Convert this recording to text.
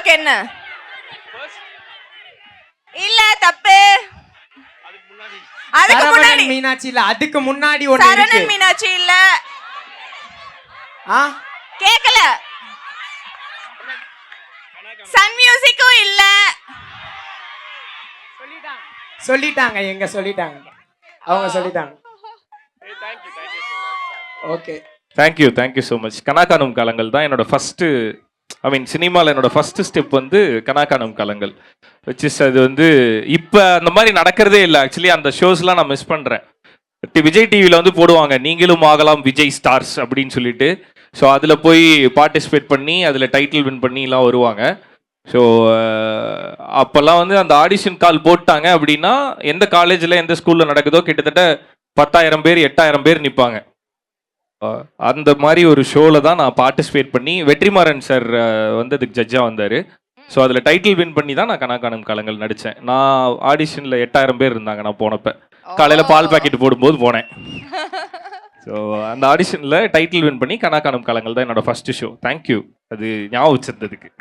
உங்களுக்கு என்ன? இல்ல தப்பு. அதுக்கு முன்னாடி மீனாட்சி இல்ல, அதுக்கு முன்னாடி ஒண்ணு இருக்கு. சரவணன் மீனாட்சி இல்ல. கேக்கல. சன் மியூசிக்கும் இல்ல. சொல்லிட்டாங்க, எங்க சொல்லிட்டாங்க, அவங்க சொல்லிட்டாங்க. Okay, thank you so much. Kana Kaanum Kaalangal தான் என்னோட ஃபர்ஸ்ட், ஐ மீன் சினிமாவில் என்னோட ஃபர்ஸ்ட் ஸ்டெப் வந்து கனாகானும் காலங்கள். விச் இஸ் அது வந்து இப்போ அந்த மாதிரி நடக்கிறதே இல்லை. ஆக்சுவலி அந்த ஷோஸ்லாம் நான் மிஸ் பண்ணுறேன். விஜய் டிவியில் வந்து போடுவாங்க நீங்களும் ஆகலாம் விஜய் ஸ்டார்ஸ் அப்படின்னு சொல்லிட்டு. ஸோ அதில் போய் பார்ட்டிசிபேட் பண்ணி அதில் டைட்டில் வின் பண்ணிலாம் வருவாங்க. ஸோ அப்போல்லாம் வந்து அந்த ஆடிஷன் கால் போட்டாங்க அப்படின்னா எந்த காலேஜில் எந்த ஸ்கூலில் நடக்குதோ கிட்டத்தட்ட 10,000 பேர் 8,000 பேர் நிற்பாங்க. அந்த மாதிரி ஒரு ஷோவில் தான் நான் பார்ட்டிசிபேட் பண்ணி வெற்றிமாறன் சார் வந்து அதுக்கு ஜட்ஜாக வந்தார். ஸோ அதில் டைட்டில் வின் பண்ணி தான் நான் கனாகானும் காலங்கள் நடித்தேன். நான் ஆடிஷனில் 8,000 பேர் இருந்தாங்க நான் போனப்போ. காலையில் பால் பாக்கெட் போடும்போது போனேன். ஸோ அந்த ஆடிஷனில் டைட்டில் வின் பண்ணி கனாகானும் காலங்கள் தான் என்னோட ஃபர்ஸ்ட் ஷோ. தேங்க்யூ அது ஞாபகம் வச்சிருந்ததுக்கு.